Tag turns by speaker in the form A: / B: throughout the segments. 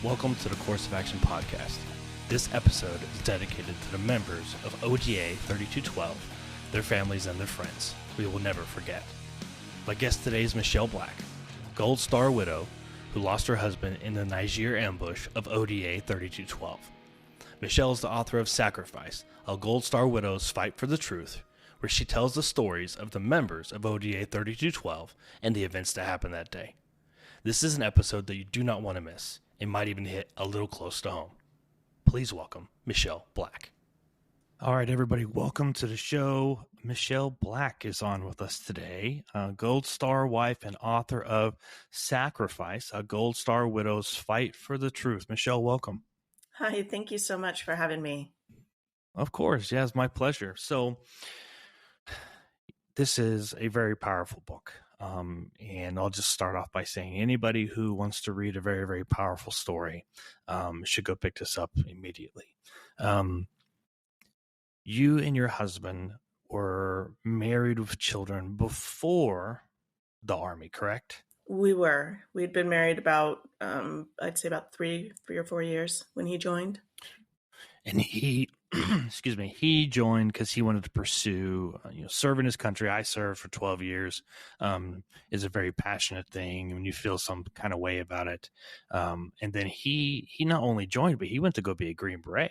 A: Welcome to the Course of Action podcast. This episode is dedicated to the members of ODA 3212, their families, and their friends we will never forget. My guest today is Michelle Black, Gold Star widow who lost her husband in the Niger ambush of ODA 3212. Michelle is the author of Sacrifice, a Gold Star widow's fight for the truth, where she tells the stories of the members of ODA 3212 and the events that happened that day. This is an episode that you do not want to miss. It might even hit a little close to home. Please welcome Michelle Black. All right, everybody, welcome to the show. Michelle Black is on with us today, Gold Star wife and author of Sacrifice, a Gold Star widow's fight for the truth. Michelle, welcome.
B: Hi, thank you so much for having me.
A: Of course, yeah, it's my pleasure. So this is a very powerful book. And I'll just start off by saying anybody who wants to read a very, very powerful story should go pick this up immediately. You and your husband were married with children before the Army, correct?
B: We were. We'd been married about, I'd say about three or 4 years when he joined.
A: And he, he joined because he wanted to pursue, serving his country. I served for 12 years. Is a very passionate thing when you feel some kind of way about it. And then he not only joined, but he went to go be a Green Beret.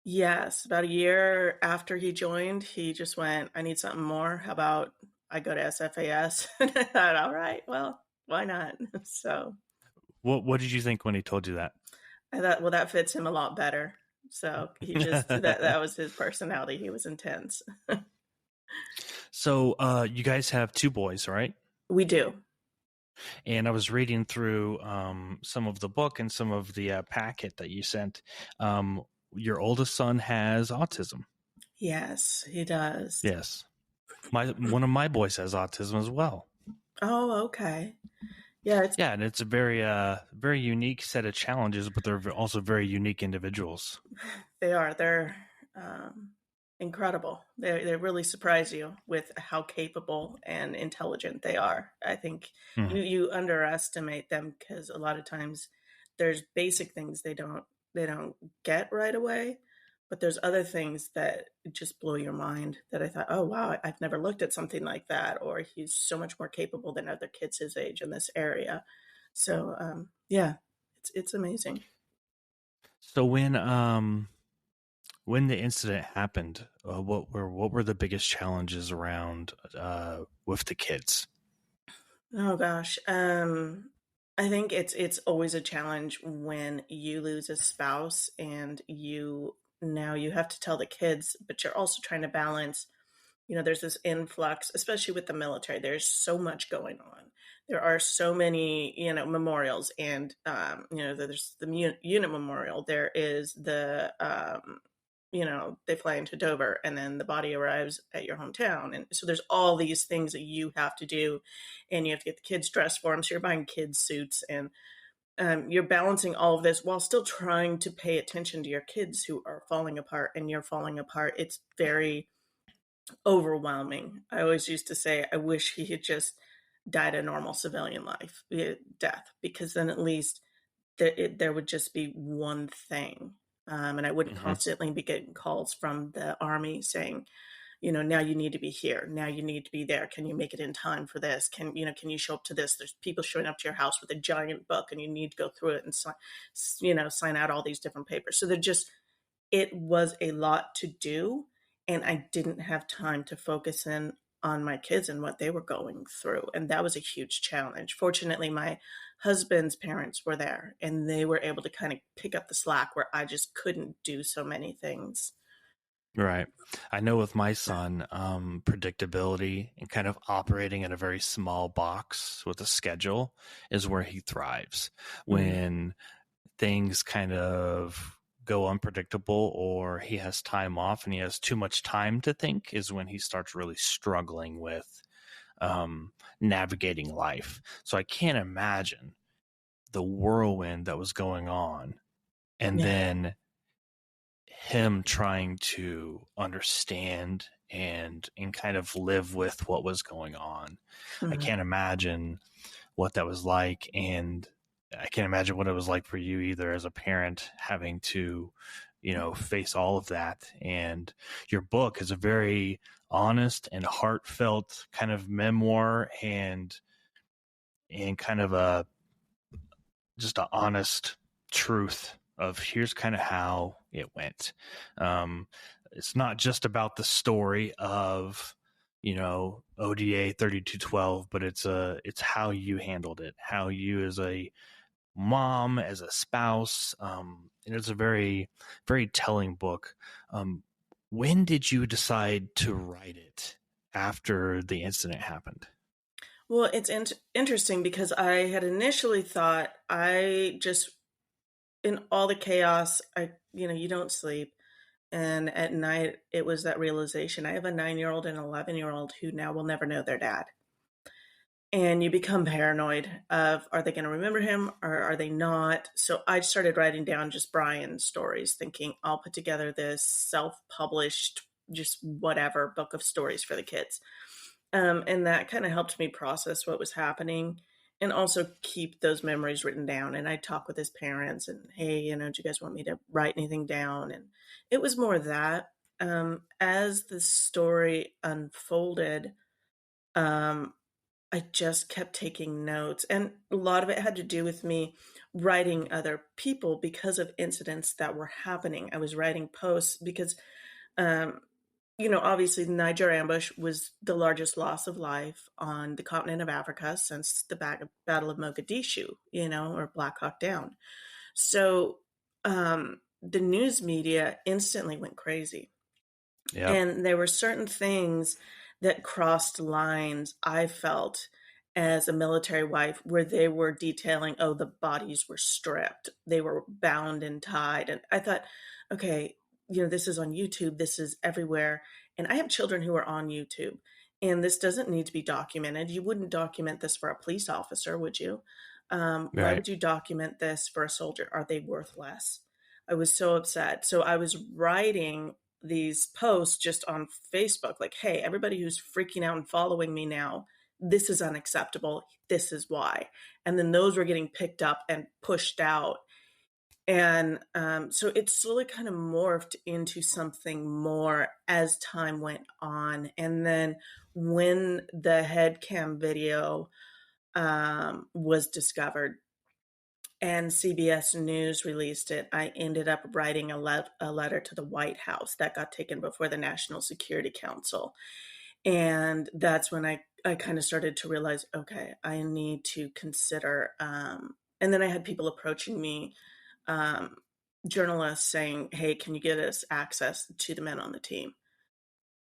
B: Yes, about a year after he joined, he just went, I need something more. How about I go to SFAS? And I thought, all right, well, why not? So
A: what did you think when he told you that?
B: I thought, well, that fits him a lot better. So he just, that was his personality. He was intense.
A: So you guys have 2 boys, right?
B: We do.
A: And I was reading through some of the book and some of the packet that you sent. Your oldest son has autism.
B: Yes, he does.
A: Yes. One of my boys has autism as well.
B: Oh, okay. Yeah,
A: and it's a very, very unique set of challenges, but they're also very unique individuals.
B: They are. They're incredible. They really surprise you with how capable and intelligent they are. I think you underestimate them because a lot of times there's basic things they don't get right away, but there's other things that just blow your mind that I thought, oh, wow, I've never looked at something like that. Or he's so much more capable than other kids his age in this area. So, it's amazing.
A: So when the incident happened, what were the biggest challenges around with the kids?
B: Oh, gosh. I think it's always a challenge when you lose a spouse and now you have to tell the kids, but you're also trying to balance, there's this influx, especially with the military. There's so much going on. There are so many, memorials and, there's the unit memorial. There is the, they fly into Dover and then the body arrives at your hometown. And so there's all these things that you have to do and you have to get the kids dressed for them. So you're buying kids suits and you're balancing all of this while still trying to pay attention to your kids who are falling apart and you're falling apart. It's very overwhelming. I always used to say, I wish he had just died a normal civilian death, because then at least there would just be one thing. And I wouldn't constantly be getting calls from the Army saying, now you need to be here. Now you need to be there. Can you make it in time for this? Can you show up to this? There's people showing up to your house with a giant book and you need to go through it and sign out all these different papers. So it was a lot to do. And I didn't have time to focus in on my kids and what they were going through. And that was a huge challenge. Fortunately, my husband's parents were there and they were able to kind of pick up the slack where I just couldn't do so many things.
A: Right. I know with my son, predictability and kind of operating in a very small box with a schedule is where he thrives. When things kind of go unpredictable or he has time off and he has too much time to think is when he starts really struggling with navigating life. So I can't imagine the whirlwind that was going on and then him trying to understand and kind of live with what was going on. I can't imagine what that was like. And I can't imagine what it was like for you either as a parent having to, face all of that. And your book is a very honest and heartfelt kind of memoir and kind of a just an honest truth of here's kind of how it went. It's not just about the story of, ODA 3212, but it's how you handled it, how you as a mom, as a spouse. And it's a very, very telling book. When did you decide to write it after the incident happened?
B: Well, it's interesting because I had initially thought I just, in all the chaos, you don't sleep. And at night, it was that realization. I have a 9-year-old and 11-year-old who now will never know their dad. And you become paranoid of, are they going to remember him or are they not? So I started writing down just Brian's stories, thinking I'll put together this self-published, just whatever book of stories for the kids. And that kind of helped me process what was happening and also keep those memories written down. And I talk with his parents and, hey, do you guys want me to write anything down? And it was more that. As the story unfolded, um, I just kept taking notes. And a lot of it had to do with me writing other people because of incidents that were happening. I was writing posts because um, obviously the Niger ambush was the largest loss of life on the continent of Africa since the Battle of Mogadishu, or Black Hawk Down. So the news media instantly went crazy.
A: Yep.
B: And there were certain things that crossed lines, I felt, as a military wife, where they were detailing, oh, the bodies were stripped, they were bound and tied. And I thought, okay, this is on YouTube, this is everywhere. And I have children who are on YouTube, and this doesn't need to be documented. You wouldn't document this for a police officer, would you? Why
A: Right.
B: would you document this for a soldier? Are they worth less? I was so upset. So I was writing these posts just on Facebook, like, hey, everybody who's freaking out and following me now, this is unacceptable. This is why. And then those were getting picked up and pushed out. And so it slowly kind of morphed into something more as time went on. And then when the head cam video was discovered, and CBS News released it, I ended up writing a letter to the White House that got taken before the National Security Council. And that's when I kind of started to realize, okay, I need to consider. And then I had people approaching me, um, journalists saying, hey, can you get us access to the men on the team?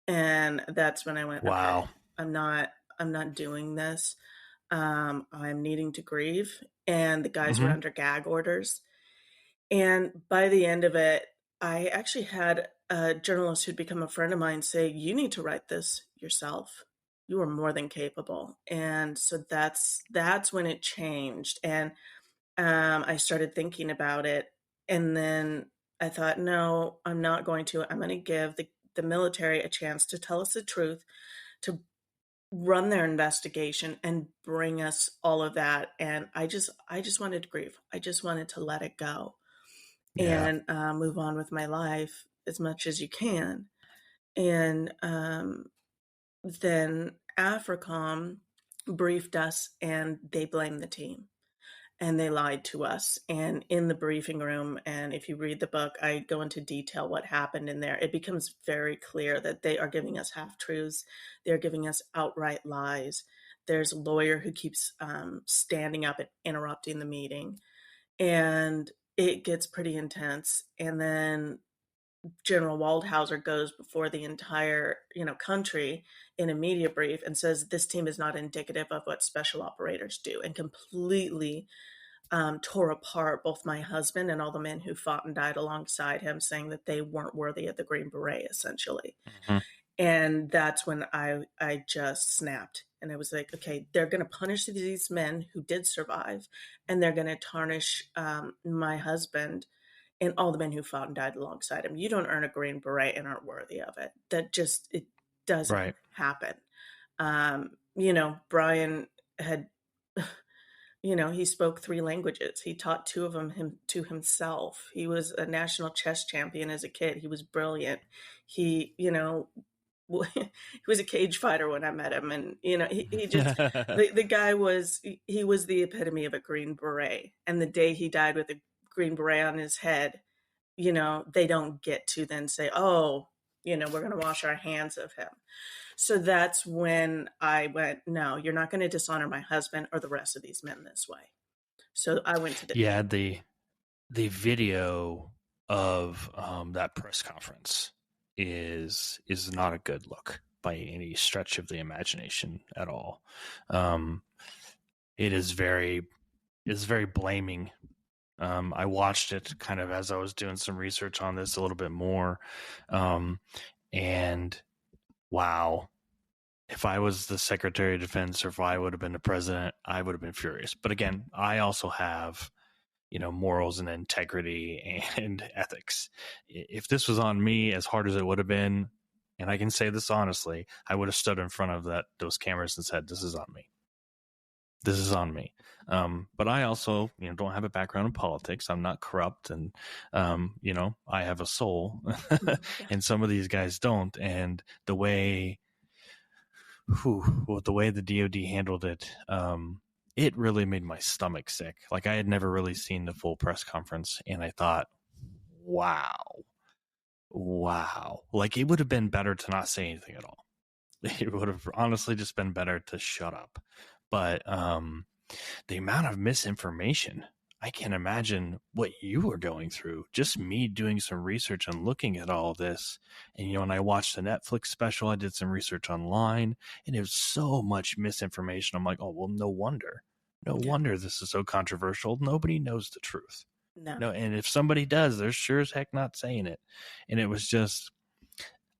B: And that's when I went, okay,
A: Wow.
B: I'm not doing this. I'm needing to grieve. And the guys were under gag orders. And by the end of it, I actually had a journalist who'd become a friend of mine say, you need to write this yourself. You are more than capable. And so that's when it changed. And I started thinking about it. And then I thought, no, I'm not going to. I'm going to give the military a chance to tell us the truth, to run their investigation and bring us all of that. And I just wanted to grieve. I just wanted to let it go
A: Yeah.
B: and move on with my life as much as you can. And then AFRICOM briefed us and they blamed the team and they lied to us. And in the briefing room, and if you read the book, I go into detail what happened in there. It becomes very clear that they are giving us half-truths. They're giving us outright lies. There's a lawyer who keeps standing up and interrupting the meeting. And it gets pretty intense. And then General Waldhauser goes before the entire, country in a media brief and says this team is not indicative of what special operators do, and completely tore apart both my husband and all the men who fought and died alongside him, saying that they weren't worthy of the Green Beret, essentially.
A: Mhm.
B: And that's when I just snapped. And I was like, okay, they're going to punish these men who did survive, and they're going to tarnish my husband and all the men who fought and died alongside him. You don't earn a Green Beret and aren't worthy of it. It doesn't
A: Right.
B: happen. Brian had He spoke 3 languages. He taught 2 of them to himself. He was a national chess champion as a kid. He was brilliant. He, he was a cage fighter when I met him, and, he just the guy was he was the epitome of a Green Beret, and the day he died with a Green Beret on his head, they don't get to then say, "Oh, we're gonna wash our hands of him." So that's when I went, "No, you're not gonna dishonor my husband or the rest of these men this way." So I went to the
A: Yeah, the video of that press conference is not a good look by any stretch of the imagination at all. It is very blaming. I watched it kind of as I was doing some research on this a little bit more, and wow, if I was the Secretary of Defense or if I would have been the president, I would have been furious. But again, I also have morals and integrity and ethics. If this was on me, as hard as it would have been, and I can say this honestly, I would have stood in front of those cameras and said, "This is on me. This is on me." But I also, don't have a background in politics. I'm not corrupt, and I have a soul, and some of these guys don't. And the way the DoD handled it, it really made my stomach sick. Like, I had never really seen the full press conference, and I thought, wow. Like, it would have been better to not say anything at all. It would have honestly just been better to shut up. But the amount of misinformation, I can't imagine what you were going through. Just me doing some research and looking at all of this. And, when I watched the Netflix special, I did some research online, and it was so much misinformation. I'm like, oh, well, no wonder. No wonder this is so controversial. Nobody knows the truth. No, and if somebody does, they're sure as heck not saying it. And it was just,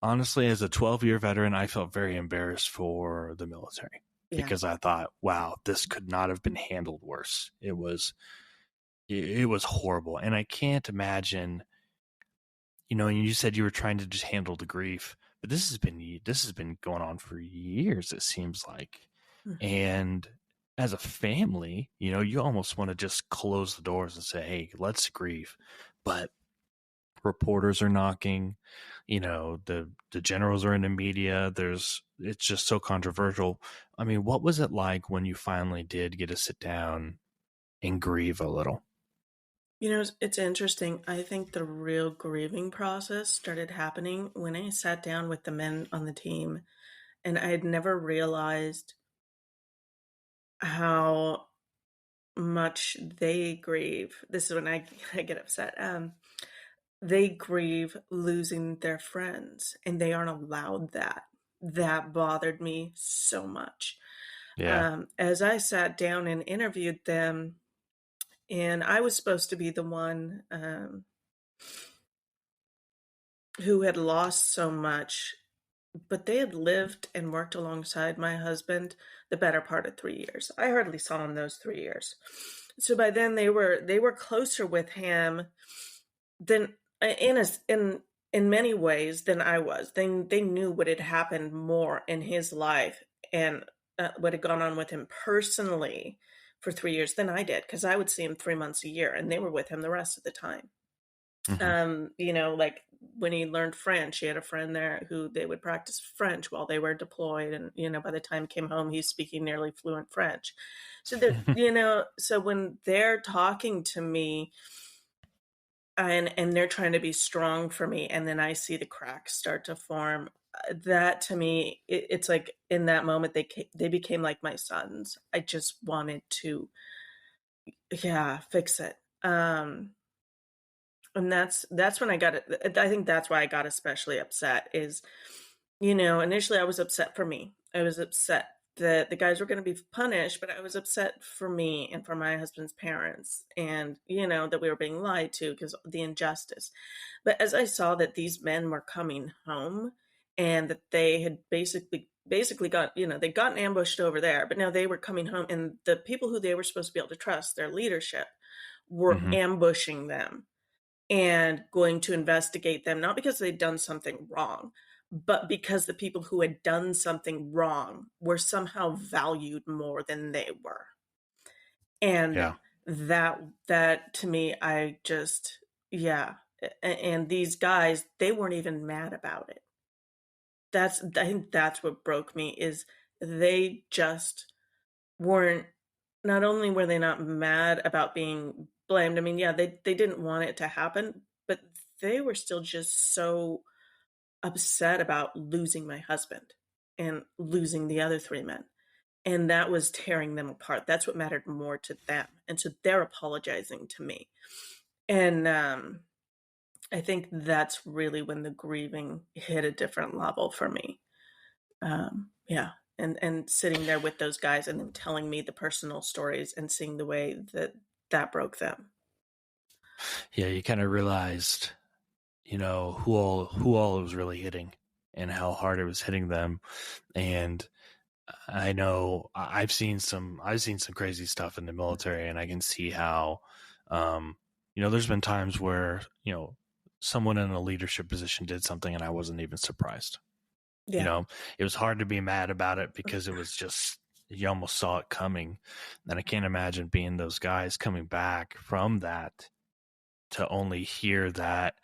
A: honestly, as a 12-year veteran, I felt very embarrassed for the military. Because I thought, wow, this could not have been handled worse. It was horrible. And I can't imagine, and you said you were trying to just handle the grief, but this has been going on for years, it seems like. Mm-hmm. And as a family, you almost want to just close the doors and say, hey, let's grieve. But reporters are knocking, the generals are in the media. It's just so controversial. I mean, what was it like when you finally did get to sit down and grieve a little?
B: It's interesting. I think the real grieving process started happening when I sat down with the men on the team, and I had never realized how much they grieve. This is when I get upset. They grieve losing their friends, and they aren't allowed that. That bothered me so much.
A: Yeah.
B: As I sat down and interviewed them, and I was supposed to be the one who had lost so much, but they had lived and worked alongside my husband the better part of 3 years. I hardly saw him those 3 years. So by then they were closer with him than in many ways than I was. They knew what had happened more in his life and what had gone on with him personally for 3 years than I did, because I would see him 3 months a year, and they were with him the rest of the time. Mm-hmm. Like when he learned French, he had a friend there who they would practice French while they were deployed, and by the time he came home, he's speaking nearly fluent French. So that so when they're talking to me, and they're trying to be strong for me, and then I see the cracks start to form, that to me, it's like in that moment they became like my sons. I just wanted to fix it. And that's when I got it. I think that's why I got especially upset is, initially I was upset for me. I was upset that the guys were going to be punished, but I was upset for me and for my husband's parents, and, that we were being lied to because of the injustice. But as I saw that these men were coming home and that they had basically got, they'd gotten ambushed over there, but now they were coming home, and the people who they were supposed to be able to trust, their leadership, were mm-hmm. ambushing them and going to investigate them, not because they'd done something wrong, but because the people who had done something wrong were somehow valued more than they were. And
A: Yeah.
B: that to me, I just, yeah. And these guys, they weren't even mad about it. I think that's what broke me, is they just weren't, not only were they not mad about being blamed, I mean, yeah, they didn't want it to happen, but they were still just so upset about losing my husband and losing the other 3 men, and that was tearing them apart. That's what mattered more to them, and so they're apologizing to me. And, I think that's really when the grieving hit a different level for me. Yeah, and sitting there with those guys and them telling me the personal stories and seeing the way that that broke them.
A: Yeah, you kind of realized, who all it was really hitting and how hard it was hitting them. And I know I've seen some crazy stuff in the military, and I can see how, there's been times where, someone in a leadership position did something and I wasn't even surprised.
B: Yeah.
A: It was hard to be mad about it because it was just, you almost saw it coming. And I can't imagine being those guys coming back from that to only hear that,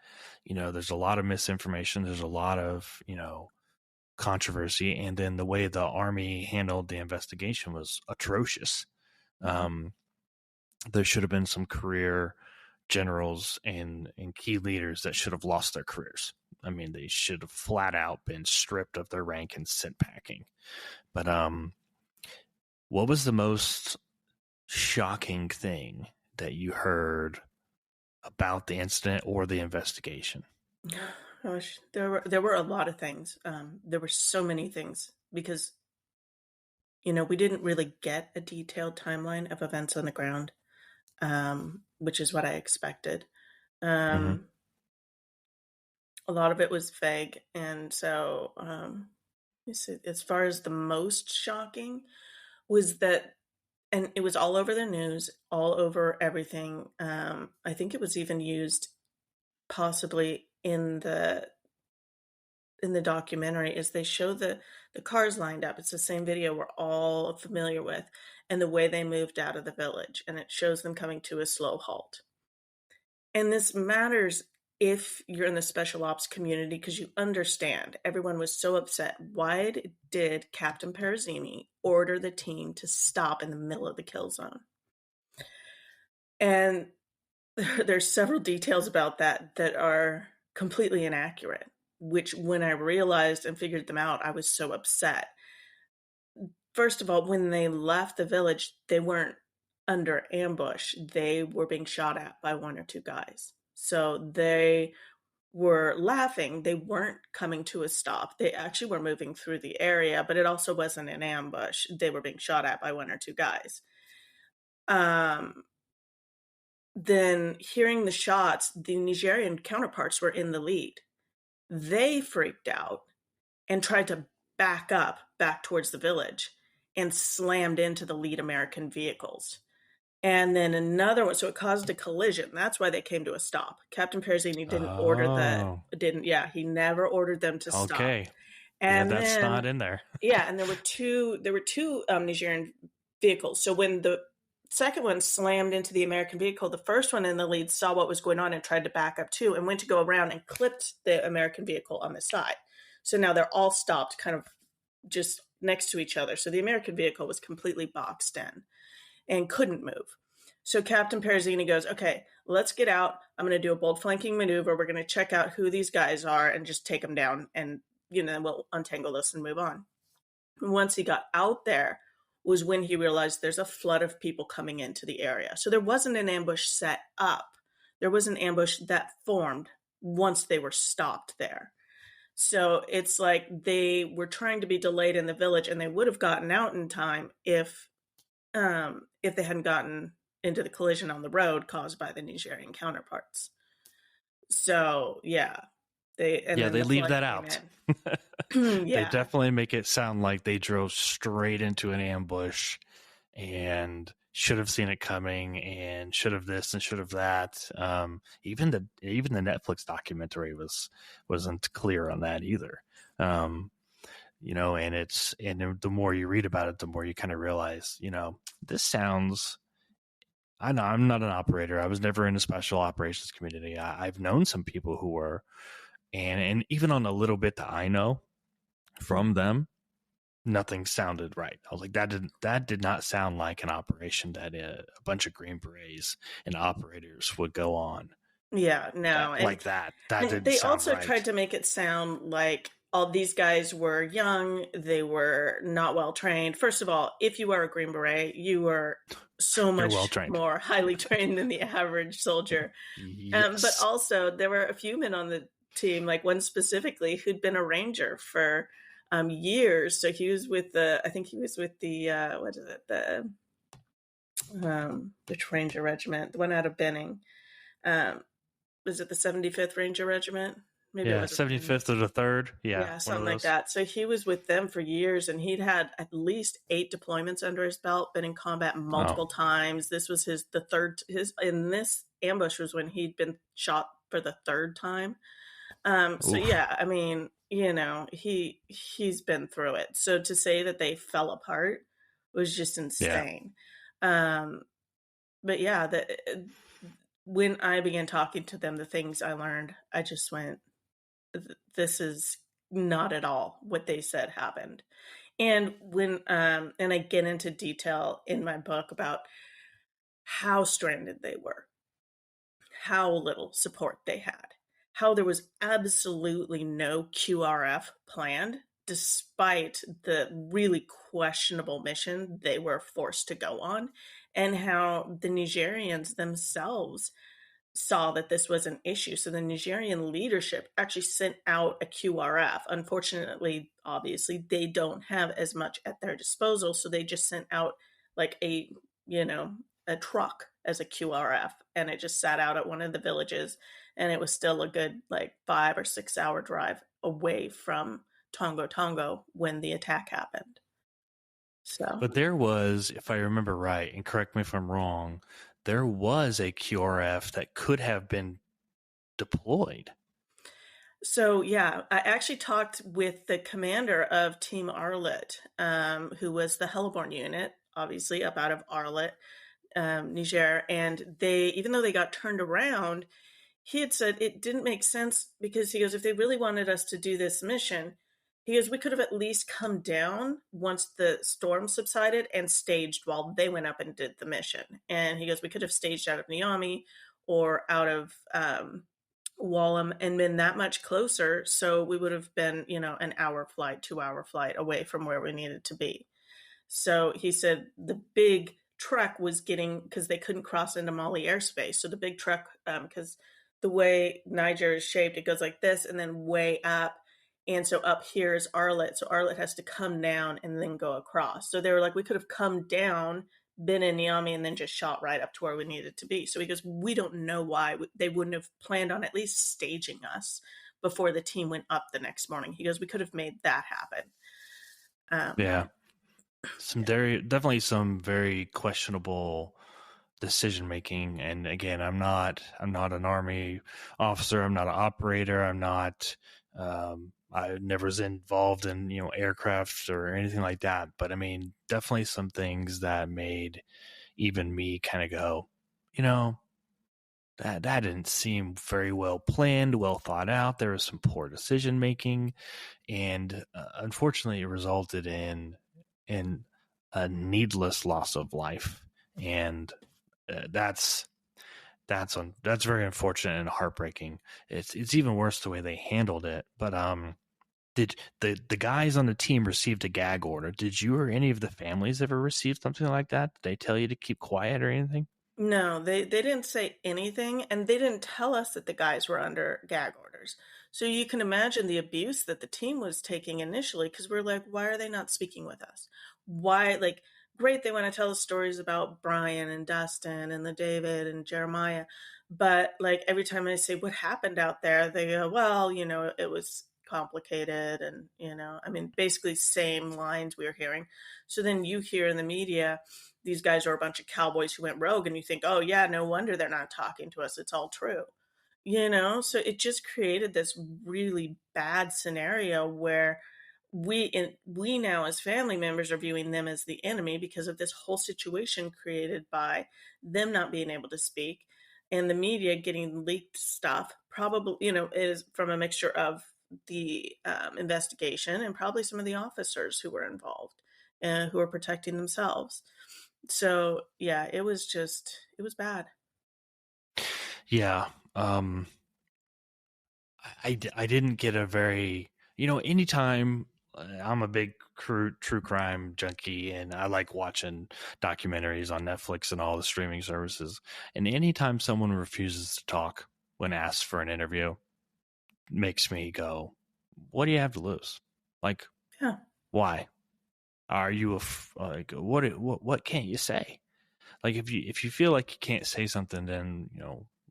A: there's a lot of misinformation. There's a lot of, controversy. And then the way the Army handled the investigation was atrocious. There should have been some career generals and key leaders that should have lost their careers. I mean, they should have flat out been stripped of their rank and sent packing. But what was the most shocking thing that you heard about the incident or the investigation?
B: Gosh, there were a lot of things. There were so many things because we didn't really get a detailed timeline of events on the ground, which is what I expected.
A: Mm-hmm.
B: A lot of it was vague, and so as far as the most shocking was that, and it was all over the news, all over everything. I think it was even used possibly in the documentary, is they show the cars lined up. It's the same video we're all familiar with, and the way they moved out of the village, and it shows them coming to a slow halt. And this matters if you're in the special ops community, because you understand everyone was so upset. Why did Captain Parazzini order the team to stop in the middle of the kill zone? And there's several details about that are completely inaccurate, which when I realized and figured them out, I was so upset. First of all, when they left the village, they weren't under ambush. They were being shot at by 1 or 2 guys. So they were laughing. They weren't coming to a stop. They actually were moving through the area, but it also wasn't an ambush. They were being shot at by 1 or 2 guys. Then hearing the shots, the Nigerian counterparts were in the lead. They freaked out and tried to back towards the village and slammed into the lead American vehicles. And then another one, so it caused a collision. That's why they came to a stop. Captain Parazzini he never ordered them to stop.
A: Okay.
B: And
A: yeah, that's
B: then,
A: not in there.
B: Yeah, and there were two Nigerian vehicles. So when the second one slammed into the American vehicle, the first one in the lead saw what was going on and tried to back up too, and went to go around and clipped the American vehicle on the side. So now they're all stopped kind of just next to each other. So the American vehicle was completely boxed in and couldn't move. So Captain Parazzini goes, okay, let's get out. I'm going to do a bold flanking maneuver. We're going to check out who these guys are and just take them down, and we'll untangle this and move on. And once he got out there was when he realized there's a flood of people coming into the area. So there wasn't an ambush set up. There was an ambush that formed once they were stopped there. So it's like they were trying to be delayed in the village, and they would have gotten out in time if they hadn't gotten into the collision on the road caused by the Nigerian counterparts. So yeah, they
A: leave that out.
B: Yeah.
A: They definitely make it sound like they drove straight into an ambush and should have seen it coming and should have this and should have that. Even the Netflix documentary wasn't clear on that either. And the more you read about it, the more you kind of realize, this sounds I know I'm not an operator. I was never in a special operations community. I've known some people who were, and even on a little bit that I know from them, nothing sounded right. I was like, that did not sound like an operation that a bunch of Green Berets and operators would go on.
B: Yeah, no.
A: That
B: And
A: didn't
B: they
A: sound
B: also
A: right.
B: tried to make it sound like all these guys were young, they were not well trained. First of all, if you are a Green Beret, you are so
A: You're well
B: much
A: trained.
B: more highly trained than the average soldier. But
A: Yes.
B: also, there were a few men on the team, like one specifically, who'd been a ranger for years. So he was with I think he was with what is it, the Ranger Regiment, the one out of Benning. Um, was it the 75th Ranger Regiment? Maybe it
A: Yeah,
B: was a
A: 75th or the 3rd. Yeah,
B: yeah,
A: one of
B: something like
A: those.
B: that. So he was with them for years and he'd had at least 8 deployments under his belt, been in combat
A: Oh,
B: multiple times. This was the third, in this ambush was when he'd been shot for the third time. So
A: oof.
B: yeah, I mean, he's been through it. So to say that they fell apart was just
A: Yeah.
B: insane. Um, but yeah, when I began talking to them, the things I learned, I just went, this is not at all what they said happened. And and I get into detail in my book about how stranded they were, how little support they had, how there was absolutely no QRF planned despite the really questionable mission they were forced to go on, and how the Nigerians themselves saw that this was an issue. So the Nigerian leadership actually sent out a QRF. Unfortunately, obviously, they don't have as much at their disposal. So they just sent out like you know, a truck as a QRF and it just sat out at one of the villages. And it was still a good like 5 or 6 hour drive away from Tongo Tongo when the attack happened. So
A: But there was, if I remember right, and correct me if I'm wrong, there was a QRF that could have been deployed.
B: So yeah, I actually talked with the commander of Team Arlet, who was the Hellborn unit, obviously up out of Arlet, Niger, and they, even though they got turned around, he had said it didn't make sense because he goes, if they really wanted us to do this mission, he goes, we could have at least come down once the storm subsided and staged while they went up and did the mission. And he goes, we could have staged out of Niamey or out of Wallam and been that much closer. So we would have been, an hour flight, 2 hour flight away from where we needed to be. So he said the big truck was getting, because they couldn't cross into Mali airspace. So the big truck, because the way Niger is shaped, it goes like this and then way up. And so up here is Arlet. So Arlet has to come down and then go across. So they were like, we could have come down, been in Niamey, and then just shot right up to where we needed to be. So he goes, we don't know why they wouldn't have planned on at least staging us before the team went up the next morning. He goes, we could have made that happen.
A: Yeah.
B: Yeah.
A: Definitely some very questionable decision making. And again, I'm not an Army officer. I'm not an operator. I never was involved in, aircraft or anything like that. But I mean, definitely some things that made even me kind of go, that didn't seem very well planned, well thought out. There was some poor decision making, and unfortunately, it resulted in a needless loss of life, and that's very unfortunate and heartbreaking. It's even worse the way they handled it. But did the guys on the team received a gag order? Did you or any of the families ever receive something like that? Did they tell you to keep quiet or anything?
B: No, they didn't say anything, and they didn't tell us that the guys were under gag orders. So you can imagine the abuse that the team was taking initially, because we're like, why are they not speaking with us? Why, like, great, they want to tell us stories about Brian and Dustin and the David and Jeremiah, but like every time I say what happened out there, they go, well, it was complicated, and I mean, basically same lines we were hearing. So then you hear in the media these guys are a bunch of cowboys who went rogue, and you think, oh yeah, no wonder they're not talking to us, it's all true. So it just created this really bad scenario where we now as family members are viewing them as the enemy because of this whole situation created by them not being able to speak and the media getting leaked stuff, probably, is from a mixture of the investigation and probably some of the officers who were involved and who were protecting themselves. So yeah, it was bad.
A: Yeah. I didn't get a very, anytime I'm a big true crime junkie and I like watching documentaries on Netflix and all the streaming services. And anytime someone refuses to talk when asked for an interview makes me go, what do you have to lose? Like,
B: Yeah.
A: why? Are you like what can't you say? Like if you feel like you can't say something, then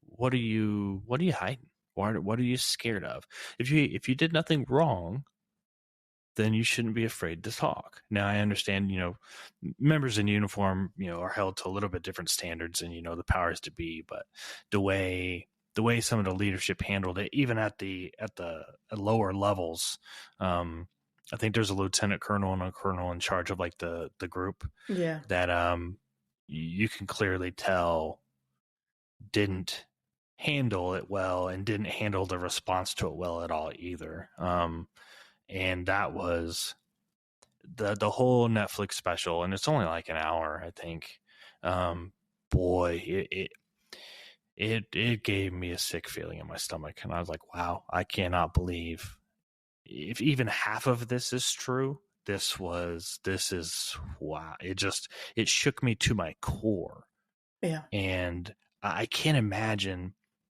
A: what are you hiding? What are you scared of? If you did nothing wrong, then you shouldn't be afraid to talk. Now I understand, members in uniform, are held to a little bit different standards and the powers to be, but the way some of the leadership handled it, even at the lower levels, I think there's a lieutenant colonel and a colonel in charge of like the group
B: Yeah.
A: that you can clearly tell didn't handle it well and didn't handle the response to it well at all either. And that was the whole Netflix special, and it's only like an hour, I think. Boy, it gave me a sick feeling in my stomach, and I was like, wow, I cannot believe if even half of this is true. This is wow. It shook me to my core.
B: Yeah.
A: And I can't imagine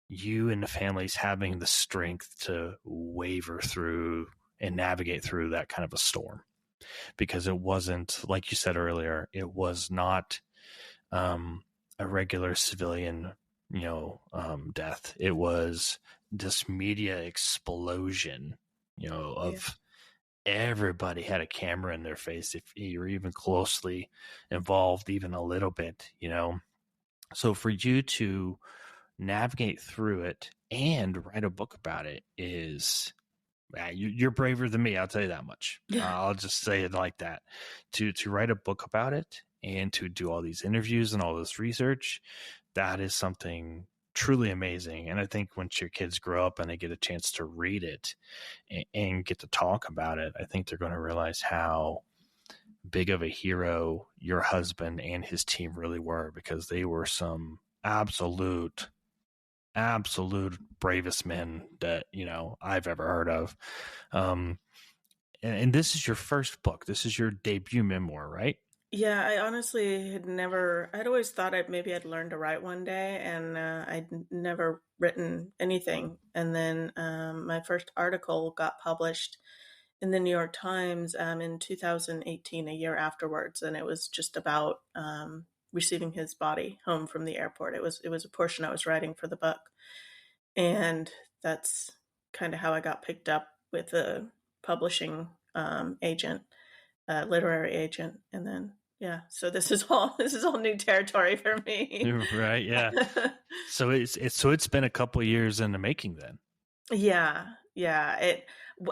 A: you and the families having the strength to waver through and navigate through that kind of a storm, because it wasn't, like you said earlier, it was not a regular civilian, death. It was this media explosion, of everybody had a camera in their face if you're even closely involved, even a little bit, So for you to navigate through it and write a book about it is, you're braver than me. I'll tell you that much. I'll just say it like that. To write a book about it and to do all these interviews and all this research, that is something truly amazing. And I think once your kids grow up and they get a chance to read it and get to talk about it, I think they're going to realize how big of a hero your husband and his team really were, because they were some absolute bravest men that I've ever heard of. And this is your first book. This is your debut memoir, right?
B: Yeah, I honestly I'd always thought I'd learn to write one day, and never written anything. And then my first article got published in the New York Times in 2018, a year afterwards, and it was just about receiving his body home from the airport. It was a portion I was writing for the book, and that's kind of how I got picked up with a publishing agent, literary agent, and then yeah. So this is all new territory for me.
A: Right? Yeah. So it's been a couple of years in the making then.
B: Yeah, yeah.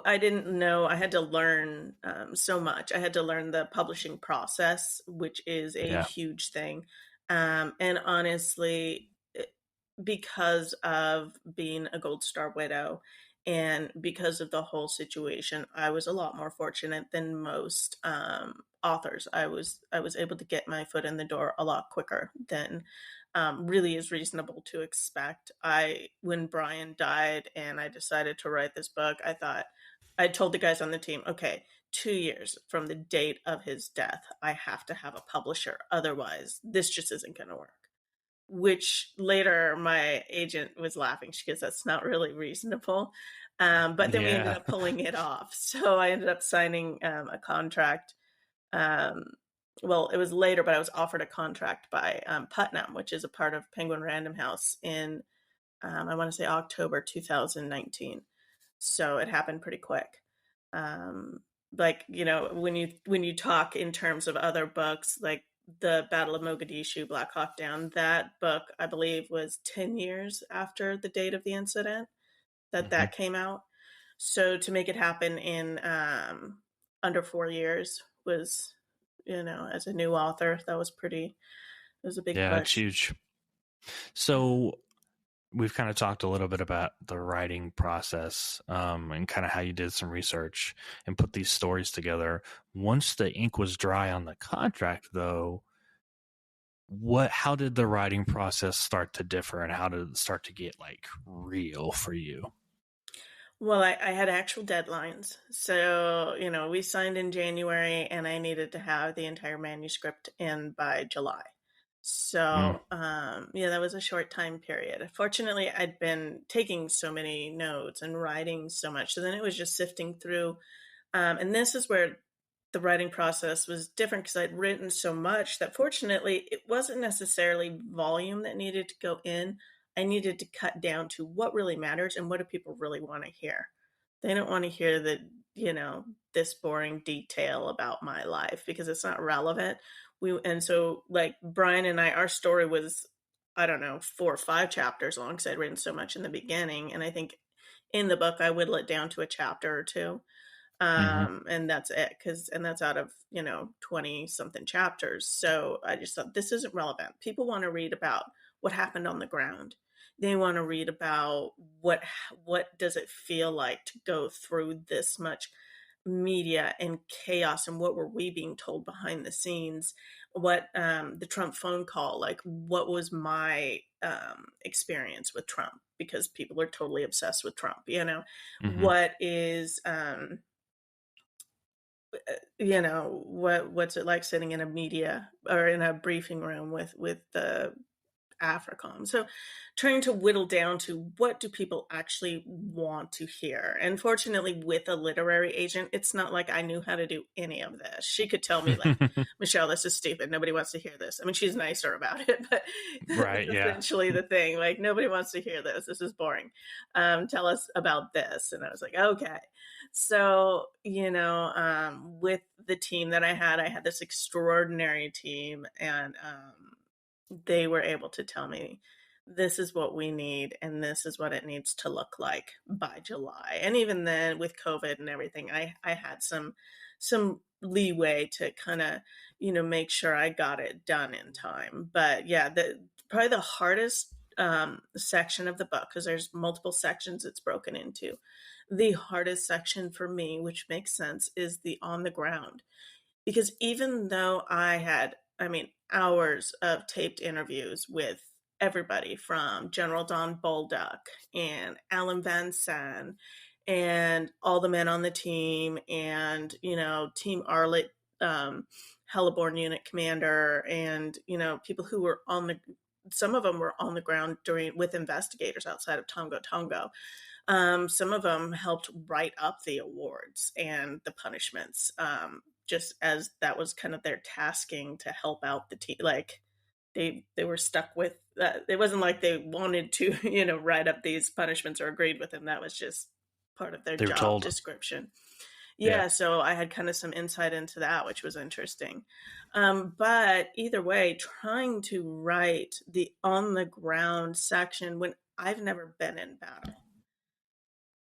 B: I didn't know. I had to learn so much. I had to learn the publishing process, which is a
A: Yeah.
B: huge thing. And honestly, because of being a Gold Star widow and because of the whole situation, I was a lot more fortunate than most authors. I was able to get my foot in the door a lot quicker than really is reasonable to expect. When Brian died and I decided to write this book, I told the guys on the team, okay, 2 years from the date of his death, I have to have a publisher. Otherwise, this just isn't going to work. Which later my agent was laughing. She goes, that's not really reasonable. But then we ended
A: Yeah.
B: up pulling it off. So I ended up signing a contract. Well, it was later, but I was offered a contract by Putnam, which is a part of Penguin Random House, in, I want to say, October 2019. So it happened pretty quick. Like, when you talk in terms of other books, like the Battle of Mogadishu, Black Hawk Down, that book, I believe, was 10 years after the date of the incident that
A: Mm-hmm.
B: came out. So to make it happen in under 4 years was, as a new author, that was it was a big
A: Yeah, it's
B: push.
A: huge. So we've kind of talked a little bit about the writing process, and kind of how you did some research and put these stories together. Once the ink was dry on the contract, though, how did the writing process start to differ, and how did it start to get like real for you?
B: Well, I had actual deadlines. So, we signed in January and I needed to have the entire manuscript in by July.
A: Mm.
B: So, yeah, that was a short time period. Fortunately, I'd been taking so many notes and writing so much. So then it was just sifting through. And this is where the writing process was different because I'd written so much that fortunately it wasn't necessarily volume that needed to go in. I needed to cut down to what really matters and what do people really want to hear. They don't want to hear this boring detail about my life because it's not relevant. And so like Brian and I, our story was, I don't know, 4 or 5 chapters long because I'd written so much in the beginning. And I think in the book I whittle it down to a chapter or two.
A: Mm-hmm.
B: And that's it, and that's out of 20 something chapters. So I just thought this isn't relevant. People want to read about what happened on the ground. They want to read about what does it feel like to go through this much media and chaos, and what were we being told behind the scenes, what the Trump phone call, like what was my experience with Trump, because people are totally obsessed with Trump.
A: Mm-hmm.
B: What is what's it like sitting in a media or in a briefing room with the AFRICOM. So trying to whittle down to what do people actually want to hear. And fortunately, with a literary agent, it's not like I knew how to do any of this. She could tell me like, Michelle, this is stupid. Nobody wants to hear this. I mean, she's nicer about it, but that was
A: Right. Yeah.
B: essentially the thing. Like, nobody wants to hear this. This is boring. Tell us about this. And I was like, okay. So, with the team that I had this extraordinary team, and they were able to tell me this is what we need and this is what it needs to look like by July. And even then with COVID and everything, I had some leeway to kind of, make sure I got it done in time. But yeah, probably the hardest section of the book, because there's multiple sections it's broken into. The hardest section for me, which makes sense, is the on the ground. Because even though I mean, hours of taped interviews with everybody from General Don Bolduc and Alan Van Zandt and all the men on the team, and, Team Arlet, Heliborn unit commander, and, people who were some of them were on the ground with investigators outside of Tongo Tongo. Some of them helped write up the awards and the punishments, just as that was kind of their tasking to help out the team. Like they were stuck with it wasn't like they wanted to write up these punishments or agreed with them. That was just part of their
A: They were
B: job
A: told.
B: description.
A: Yeah.
B: Yeah, so I had kind of some insight into that, which was interesting. But either way, trying to write the on the ground section when I've never been in battle,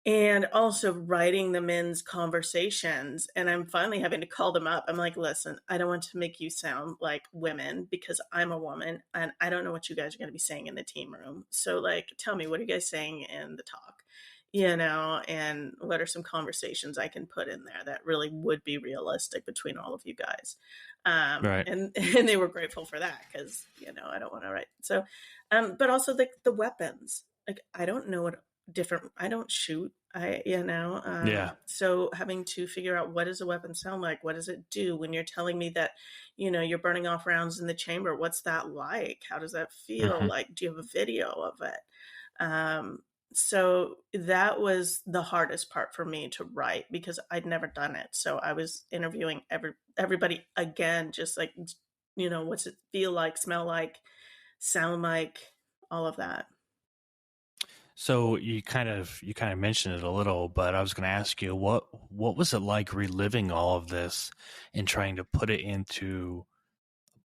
B: and also writing the men's conversations, and I'm finally having to call them up. I'm like, listen, I don't want to make you sound like women because I'm a woman and I don't know what you guys are going to be saying in the team room. So like, tell me, what are you guys saying in the talk? And what are some conversations I can put in there that really would be realistic between all of you guys?
A: Right.
B: And they were grateful for that because, I don't want to write. So, but also the weapons, like, I don't know what I don't shoot.
A: Yeah.
B: So having to figure out, what does a weapon sound like? What does it do when you're telling me that, you're burning off rounds in the chamber? What's that like? How does that feel?
A: Mm-hmm.
B: Like, do you have a video of it? So that was the hardest part for me to write because I'd never done it. So I was interviewing everybody again, just like, what's it feel like, smell like, sound like, all of that.
A: So you kind of mentioned it a little, but I was going to ask you, what was it like reliving all of this and trying to put it into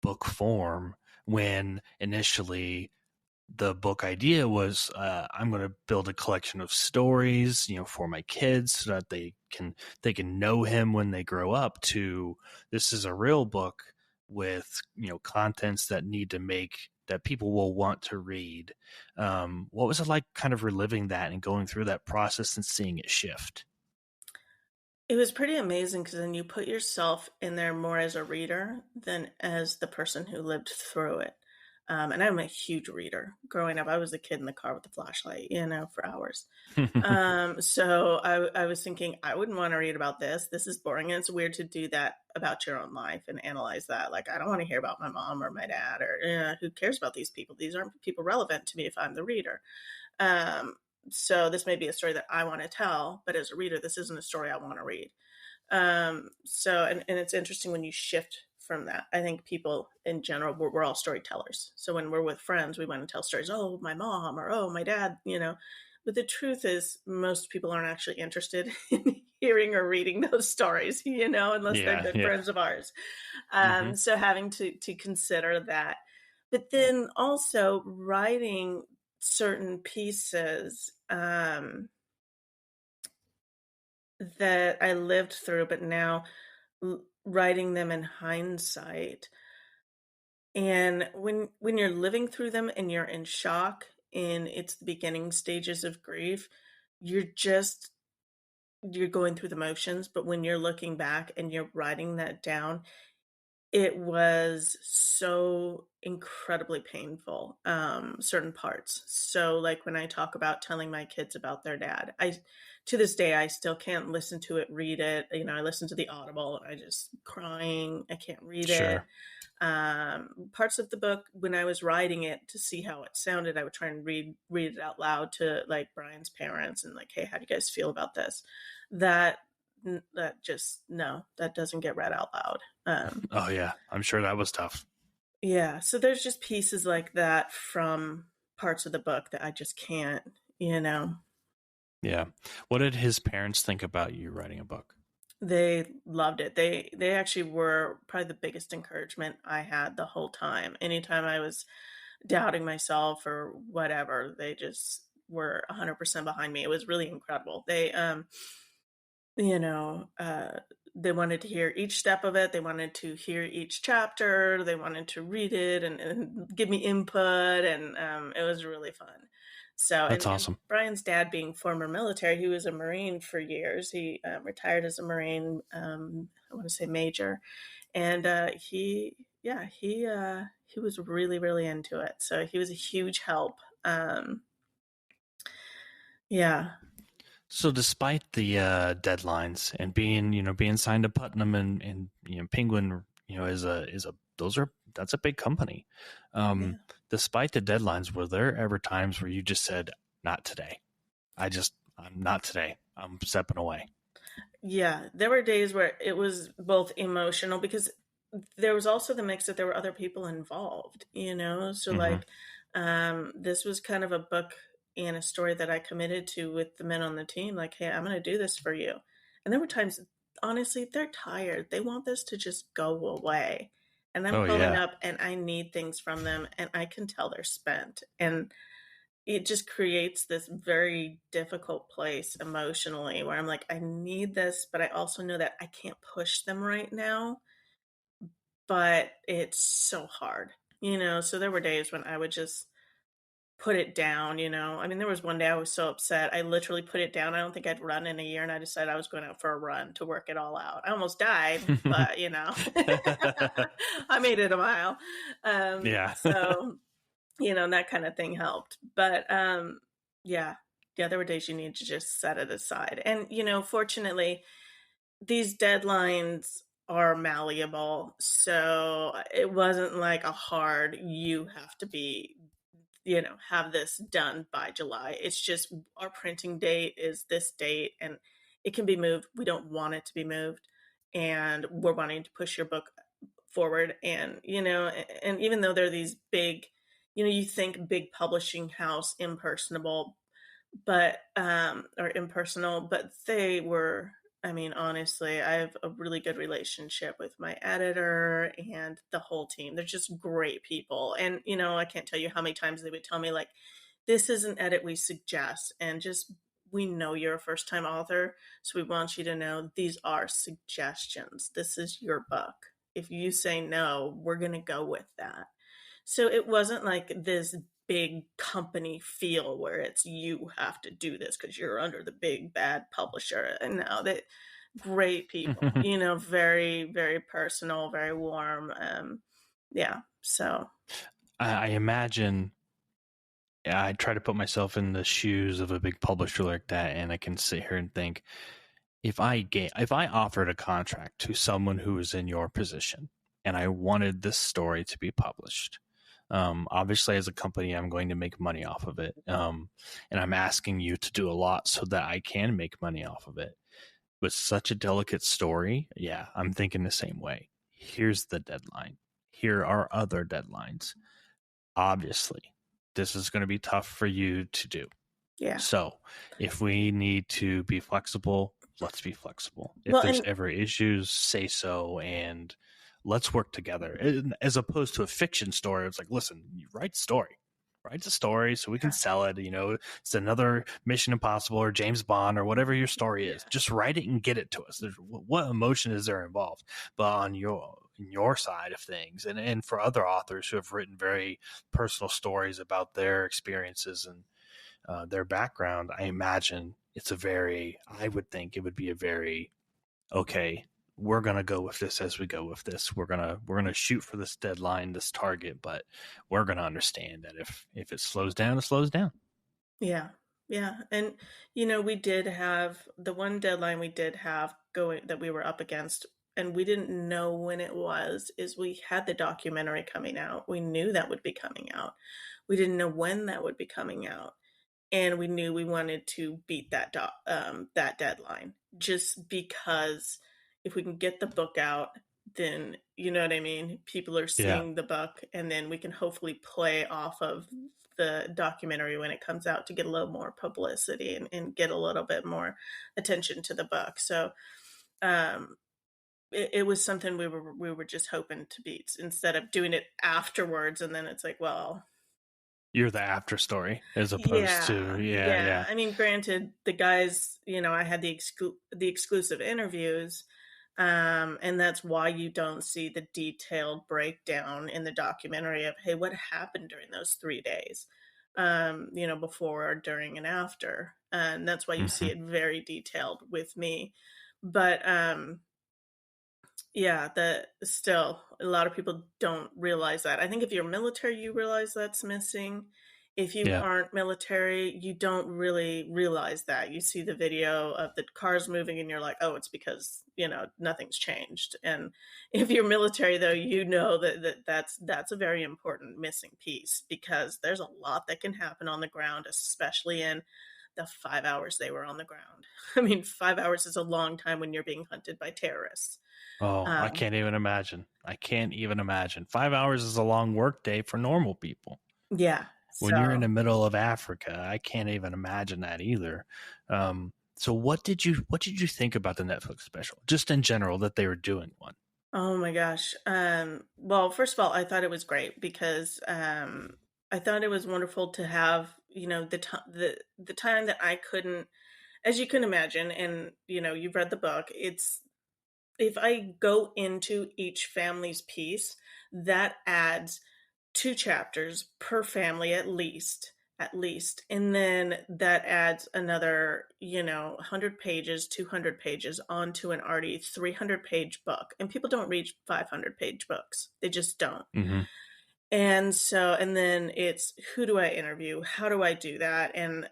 A: book form when initially the book idea was I'm going to build a collection of stories, for my kids so that they can know him when they grow up, to this is a real book with, contents that need to make that people will want to read. What was it like kind of reliving that and going through that process and seeing it shift?
B: It was pretty amazing because then you put yourself in there more as a reader than as the person who lived through it. And I'm a huge reader. Growing up, I was the kid in the car with the flashlight, for hours. So I was thinking, I wouldn't want to read about this. This is boring. And it's weird to do that about your own life and analyze that. Like, I don't want to hear about my mom or my dad, or who cares about these people? These aren't people relevant to me if I'm the reader. Um, so this may be a story that I want to tell, but as a reader, this isn't a story I want to read. And it's interesting when you shift from that. I think people in general, we're all storytellers. So when we're with friends, we want to tell stories. Oh, my mom, or oh, my dad, But the truth is, most people aren't actually interested in hearing or reading those stories, unless they're
A: Yeah,
B: good
A: yeah.
B: friends of ours.
A: Hmm.
B: So having to consider that, but then also writing certain pieces that I lived through, but now writing them in hindsight. And when you're living through them and you're in shock and it's the beginning stages of grief, you're just you're going through the motions. But when you're looking back and you're writing that down, it was so incredibly painful, certain parts. So, like, when I talk about telling my kids about their dad, to this day, I still can't listen to it, read it. I listen to the Audible and I just crying. I can't read it.
A: Sure.
B: Parts of the book, when I was writing it to see how it sounded, I would try and read it out loud to, like, Brian's parents and, like, hey, how do you guys feel about this? That that just, no, that doesn't get read out loud.
A: Oh yeah, I'm sure that was tough.
B: Yeah, so there's just pieces like that from parts of the book that I just can't, you know.
A: Yeah. What did his parents think about you writing a book?
B: They loved it. They actually were probably the biggest encouragement I had the whole time. Anytime I was doubting myself or whatever, they just were 100% behind me. It was really incredible. You know, uh, they wanted to hear each step of it. They wanted to hear each chapter. They wanted to read it and give me input, and it was really fun. So,
A: That's
B: and
A: awesome.
B: Brian's dad, being former military, he was a Marine for years. He retired as a Marine. I want to say major, and he was really really into it. So he was a huge help. Yeah,
A: So despite the deadlines and being signed to Putnam and Penguin, is a that's a big company.
B: yeah.
A: Um, Despite the deadlines, were there ever times where you just said, "Not today. I'm not today. I'm stepping away."
B: Yeah, there were days where it was both emotional because there was also the mix that there were other people involved, So
A: Hmm.
B: like this was kind of a book and a story that I committed to with the men on the team, like, hey, I'm gonna do this for you. And there were times, honestly, they're tired. They want this to just go away. And I'm
A: Oh
B: calling
A: yeah,
B: up and I need things from them and I can tell they're spent. And it just creates this very difficult place emotionally where I'm like, I need this, but I also know that I can't push them right now. But it's so hard, So there were days when I would just put it down. I mean, there was one day I was so upset. I literally put it down. I don't think I'd run in a year, and I decided I was going out for a run to work it all out. I almost died, but I made it a mile.
A: yeah.
B: So that kind of thing helped. But yeah, yeah, there were days you need to just set it aside. And fortunately, these deadlines are malleable. So it wasn't like a hard, you have to be, have this done by July. It's just our printing date is this date and it can be moved. We don't want it to be moved. And we're wanting to push your book forward. And, and even though they're these big, you think big publishing house, impersonable, but, or impersonal, but they were I mean, honestly, I have a really good relationship with my editor and the whole team. They're just great people. And, I can't tell you how many times they would tell me, like, this is an edit we suggest. And just, we know you're a first time author. So we want you to know these are suggestions. This is your book. If you say no, we're going to go with that. So it wasn't like this big company feel where it's you have to do this because you're under the big bad publisher. And now that great people, very, very personal, very warm. Yeah. So
A: I imagine I try to put myself in the shoes of a big publisher like that, and I can sit here and think, if I offered a contract to someone who is in your position and I wanted this story to be published, obviously as a company I'm going to make money off of it, and I'm asking you to do a lot so that I can make money off of it. With such a delicate story, yeah, I'm thinking the same way. Here's the deadline. Here are other deadlines. Obviously, this is going to be tough for you to do.
B: yeah.
A: So if we need to be flexible, let's be flexible. If
B: Well,
A: there's
B: and
A: ever issues, say so, and let's work together. As opposed to a fiction story, it's like, listen, you write the story so we can sell it. It's another Mission Impossible or James Bond or whatever your story is. Just write it and get it to us. What emotion is there involved? But on your side of things, and for other authors who have written very personal stories about their experiences and their background, I imagine I would think it would be a very, okay, we're going to go with this as we go with this. We're going to shoot for this deadline, this target, but we're going to understand that if it slows down, it slows down.
B: yeah. Yeah. And, we did have the one deadline we did have going that we were up against, and we didn't know when it was, is we had the documentary coming out. We knew that would be coming out. We didn't know when that would be coming out. And we knew we wanted to beat that deadline, just because if we can get the book out, then you know what I mean. People are
A: Yeah.
B: seeing the book, and then we can hopefully play off of the documentary when it comes out to get a little more publicity and get a little bit more attention to the book. So um, it was something we were just hoping to beat instead of doing it afterwards, and then it's like, well,
A: You're the after story as opposed to,
B: yeah.
A: yeah.
B: I mean, granted, the guys, I had the exclusive interviews, and that's why you don't see the detailed breakdown in the documentary of, hey, what happened during those 3 days, before, during, and after, and that's why you see it very detailed with me. But yeah, that still a lot of people don't realize that. I think if you're military, you realize that's missing. If you
A: Yeah.
B: aren't military, you don't really realize that. You see the video of the cars moving and you're like, oh, it's because, nothing's changed. And if you're military though, you know that's a very important missing piece, because there's a lot that can happen on the ground, especially in the 5 hours they were on the ground. I mean, 5 hours is a long time when you're being hunted by terrorists.
A: Oh, I
B: Um,
A: can't even imagine. 5 hours is a long work day for normal people.
B: yeah.
A: When you're in
B: So,
A: the middle of Africa, I can't even imagine that either. So what did you think about the Netflix special, just in general, that they were doing one?
B: oh my gosh. Well, first of all, I thought it was great because I thought it was wonderful to have, the time that I couldn't, as you can imagine, and you've read the book. It's if I go into each family's piece, that adds 2 chapters per family at least, and then that adds another 100 pages, 200 pages onto an already 300-page book, and people don't read 500-page books. They just don't.
A: Mm-hmm.
B: And then it's, who do I interview, how do I do that? And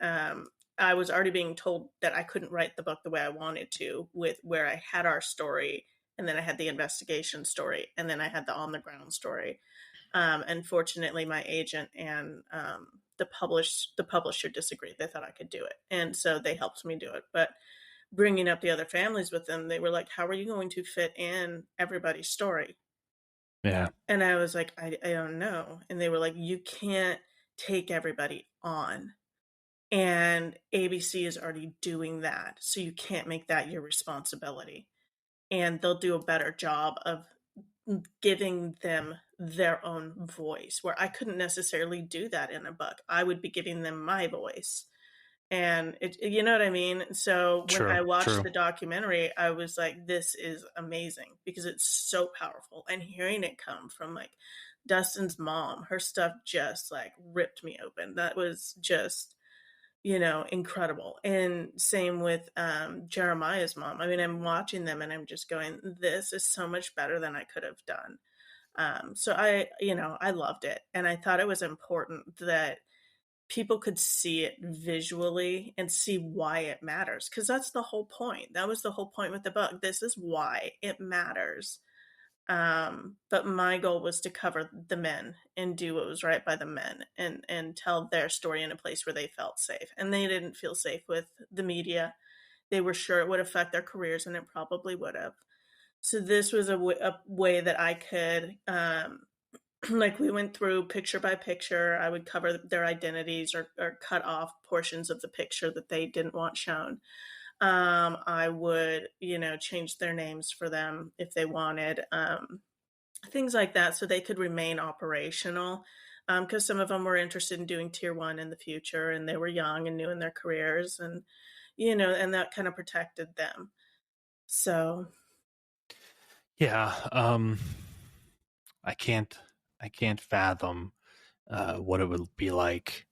B: I was already being told that I couldn't write the book the way I wanted to, with where I had our story, and then I had the investigation story, and then I had the on the ground story. Unfortunately, my agent and the publisher disagreed. They thought I could do it, and so they helped me do it. But bringing up the other families with them, they were like, "How are you going to fit in everybody's story?"
A: Yeah.
B: And I was like, I don't know. And they were like, "You can't take everybody on." and ABC is already doing that, so you can't make that your responsibility, and they'll do a better job of giving them their own voice, where I couldn't necessarily do that in a book. I would be giving them my voice. And you know what I mean? So when
A: True,
B: I watched
A: true.
B: the documentary, I was like, this is amazing because it's so powerful. And hearing it come from like Dustin's mom, her stuff just like ripped me open. That was just, incredible. And same with Jeremiah's mom. I mean, I'm watching them and I'm just going, this is so much better than I could have done. So I loved it. And I thought it was important that people could see it visually and see why it matters, because that's the whole point. That was the whole point with the book. This is why it matters. But my goal was to cover the men and do what was right by the men, and tell their story in a place where they felt safe. And they didn't feel safe with the media. They were sure it would affect their careers, and it probably would have. So this was a way that I could like, we went through picture by picture. I would cover their identities, or cut off portions of the picture that they didn't want shown. I would, change their names for them if they wanted, things like that, so they could remain operational. Because some of them were interested in doing tier one in the future, and they were young and new in their careers, and and that kind of protected them. So
A: Yeah, I can't fathom what it would be like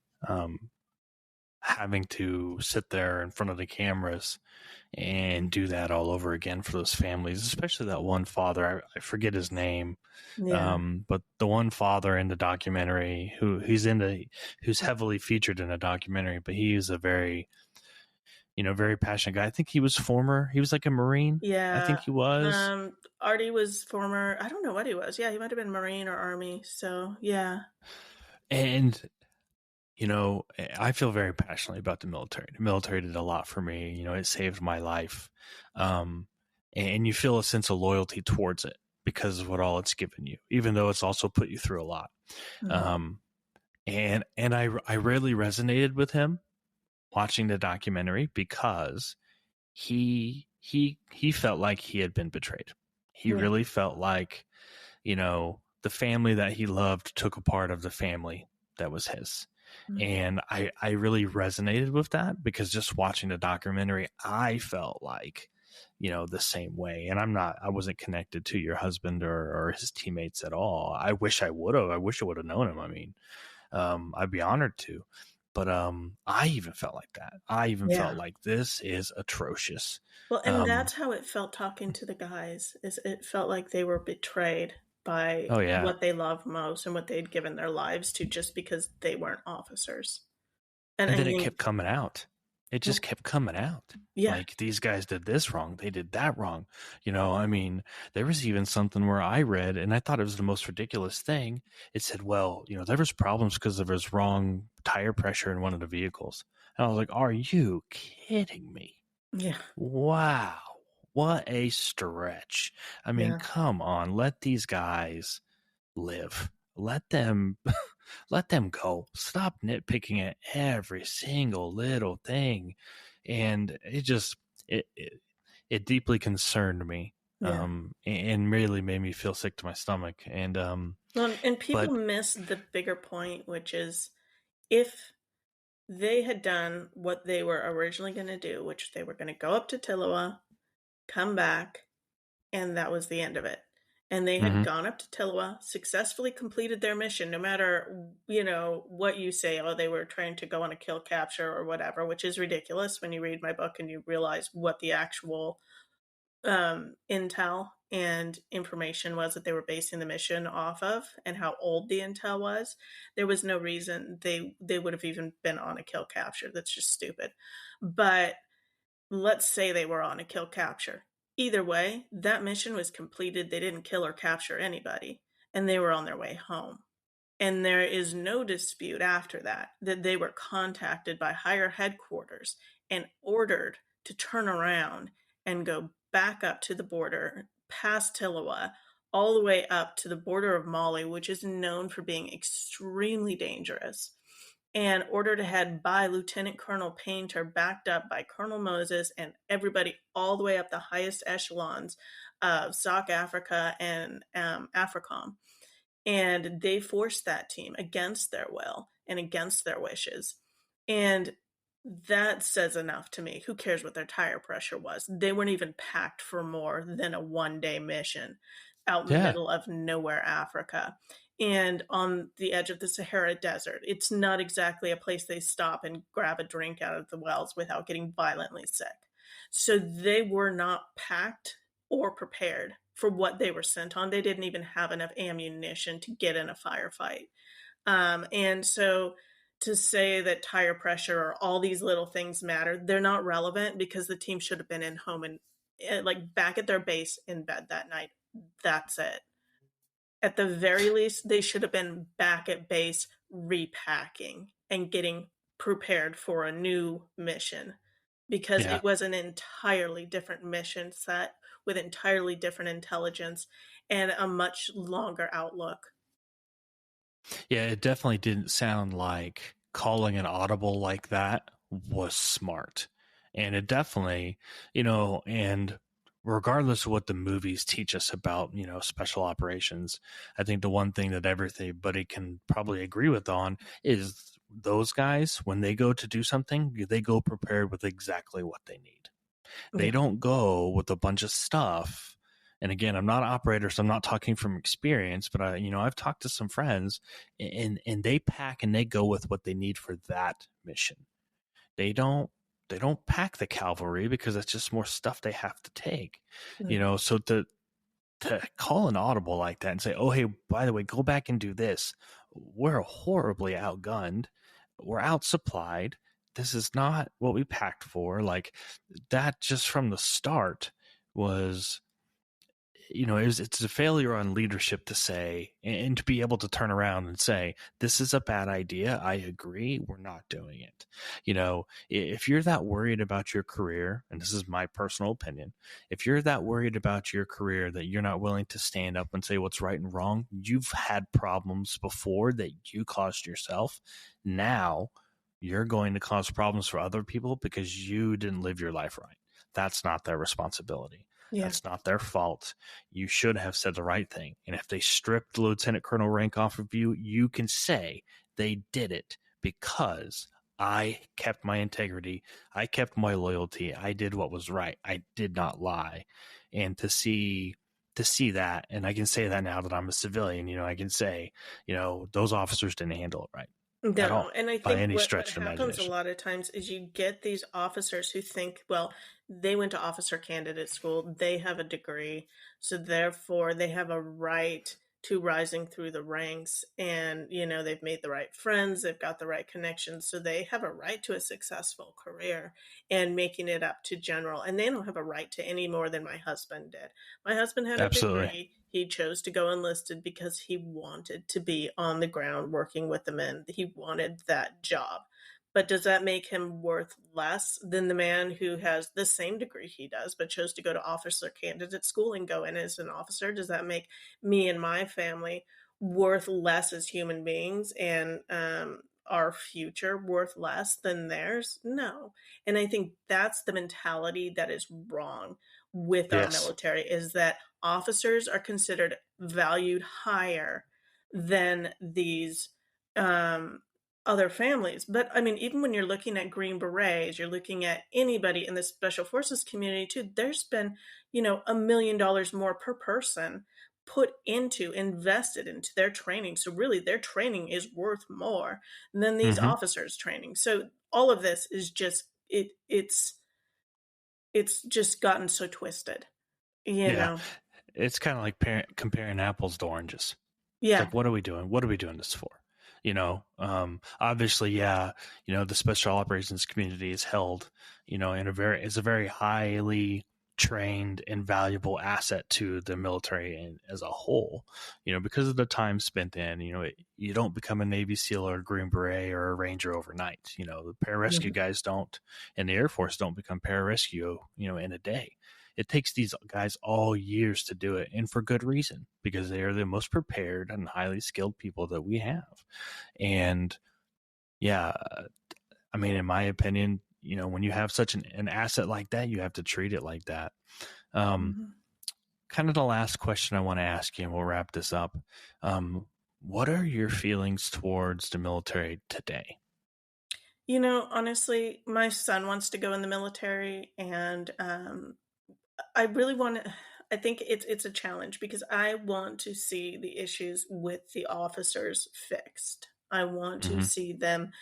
A: having to sit there in front of the cameras and do that all over again for those families, especially that one father. I forget his name,
B: yeah,
A: but the one father in the documentary who's heavily featured in the documentary, but he is a very, very passionate guy. I think he was like a Marine. I think
B: yeah.
A: he was.
B: Artie was former. I don't know what he was. Yeah, he might have been Marine or Army. So yeah,
A: And I feel very passionately about the military. The military did a lot for me. It saved my life. And you feel a sense of loyalty towards it because of what all it's given you, even though it's also put you through a lot.
B: mhm,
A: Um, and I really resonated with him watching the documentary because he felt like he had been betrayed. He
B: yeah,
A: really felt like, the family that he loved took a part of the family that was his.
B: mhm,
A: And I really resonated with that because just watching the documentary, I felt like, the same way. And I wasn't connected to your husband or his teammates at all. I wish I would have. I wish I would have known him. I mean, I'd be honored to. But I even felt like that. I even felt
B: yeah.
A: like this is atrocious.
B: Well, and
A: Um,
B: that's how it felt talking to the guys. Is it felt like they were betrayed by
A: oh yeah.
B: what they loved most and what they'd given their lives to, just because they weren't officers. And
A: And
B: I
A: then it kept
B: think,
A: coming out. It just kept coming out.
B: yeah,
A: Like these guys did this wrong. They did that wrong. I mean, there was even something where I read and I thought it was the most ridiculous thing. It said, well, there was problems because there was wrong tire pressure in one of the vehicles. And I was like, are you kidding me?
B: yeah,
A: Wow. What a stretch. I mean,
B: yeah,
A: come on. Let these guys live. Let them let them go. Stop nitpicking at every single little thing. And it deeply concerned me.
B: yeah.
A: And really made me feel sick to my stomach. And
B: Well, and people
A: but
B: miss the bigger point, which is, if they had done what they were originally going to do, which they were going to go up to Tillowa, come back, and that was the end of it. And they had
A: mhm.
B: gone up to Tillowa, successfully completed their mission, no matter, what you say, oh, they were trying to go on a kill capture or whatever, which is ridiculous when you read my book and you realize what the actual intel and information was that they were basing the mission off of, and how old the intel was. There was no reason they would have even been on a kill capture. That's just stupid. But let's say they were on a kill capture. Either way, that mission was completed. They didn't kill or capture anybody, and they were on their way home. And there is no dispute after that they were contacted by higher headquarters and ordered to turn around and go back up to the border, past Tillowa, all the way up to the border of Mali, which is known for being extremely dangerous. and ordered ahead by Lieutenant Colonel Painter, backed up by Colonel Moses and everybody all the way up the highest echelons of SOC Africa and AFRICOM. And they forced that team against their will and against their wishes. And that says enough to me. Who cares what their tire pressure was? They weren't even packed for more than a 1-day mission out in the
A: Yeah.
B: middle of nowhere, Africa, and on the edge of the Sahara Desert. It's not exactly a place they stop and grab a drink out of the wells without getting violently sick. So they were not packed or prepared for what they were sent on. They didn't even have enough ammunition to get in a firefight. And so to say that tire pressure or all these little things matter, they're not relevant because the team should have been in home and like back at their base in bed that night. That's it. At the very least, they should have been back at base repacking and getting prepared for a new mission, because
A: Yeah.
B: it was an entirely different mission set with entirely different intelligence and a much longer outlook.
A: Yeah, it definitely didn't sound like calling an audible like that was smart. And it definitely, and regardless of what the movies teach us about, special operations, I think the one thing that everybody can probably agree with on is those guys, when they go to do something, they go prepared with exactly what they need. They
B: Yeah.
A: don't go with a bunch of stuff. And again, I'm not an operator, so I'm not talking from experience, but I've talked to some friends and they pack and they go with what they need for that mission. They don't pack the cavalry because that's just more stuff they have to take. So to call an audible like that and say, "Oh, hey, by the way, go back and do this." We're horribly outgunned. We're outsupplied. This is not what we packed for. Like that, just from the start was, it's a failure on leadership to say, and to be able to turn around and say, this is a bad idea. I agree. We're not doing it. If you're that worried about your career, and this is my personal opinion, if you're that worried about your career that you're not willing to stand up and say what's right and wrong, you've had problems before that you caused yourself. Now you're going to cause problems for other people because you didn't live your life right. That's not their responsibility.
B: Yeah.
A: That's not their fault. You should have said the right thing. And if they stripped the lieutenant colonel rank off of you, you can say they did it because I kept my integrity. I kept my loyalty. I did what was right. I did not lie. And to see that, and I can say that now that I'm a civilian, I can say, those officers didn't handle it right. At all,
B: No, and I
A: by
B: think
A: any
B: what
A: stretch of
B: happens a
A: imagination.
B: lot of times is you get these officers who think, well, they went to officer candidate school, they have a degree, so therefore they have a right to rising through the ranks, and they've made the right friends, they've got the right connections, so they have a right to a successful career and making it up to general, and they don't have a right to any more than my husband did. My husband had a
A: Absolutely.
B: degree. He chose to go enlisted because he wanted to be on the ground working with the men. He wanted that job. But does that make him worth less than the man who has the same degree he does, but chose to go to officer candidate school and go in as an officer? Does that make me and my family worth less as human beings and our future worth less than theirs? No. And I think that's the mentality that is wrong with our
A: Yes.
B: military, is that officers are considered valued higher than these other families. But I mean, even when you're looking at Green Berets, you're looking at anybody in the special forces community too, there's been, $1 million more per person invested into their training. So really their training is worth more than these
A: Mm-hmm.
B: officers' training. So all of this is just it's just gotten so twisted.
A: Yeah. It's kind of like comparing apples to oranges. It's
B: Yeah.
A: like, what are we doing? What are we doing this for? Obviously, yeah, the special operations community is held, is a very highly trained and valuable asset to the military as a whole, because of the time spent in, you don't become a Navy SEAL or a Green Beret or a Ranger overnight. The pararescue guys don't, and the Air Force don't become pararescue, in a day. It takes these guys all years to do it, and for good reason, because they are the most prepared and highly skilled people that we have. And Yeah. I mean, in my opinion, when you have such an asset like that, you have to treat it like that. Um,
B: Mhm.
A: Kind of the last question I want to ask you, and we'll wrap this up. What are your feelings towards the military today?
B: Honestly, my son wants to go in the military, and I really want to. I think it's a challenge because I want to see the issues with the officers fixed. I want to
A: Hmm.
B: see them.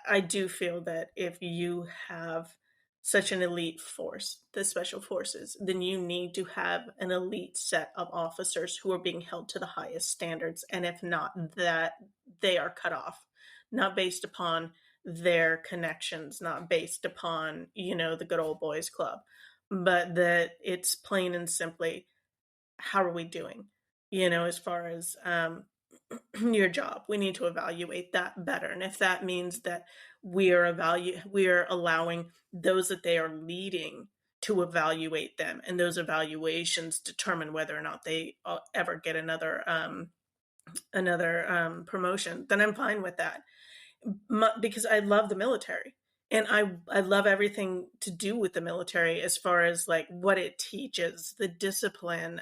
B: I do feel that if you have such an elite force, the special forces, then you need to have an elite set of officers who are being held to the highest standards. And if not, that they are cut off, not based upon their connections, not based upon, the good old boys club, but that it's plain and simply, how are we doing? As far as your job, we need to evaluate that better. And if that means that we are allowing those that they are leading to evaluate them, and those evaluations determine whether or not they ever get another promotion, then I'm fine with that. Because I love the military. And I love everything to do with the military as far as like what it teaches, the discipline,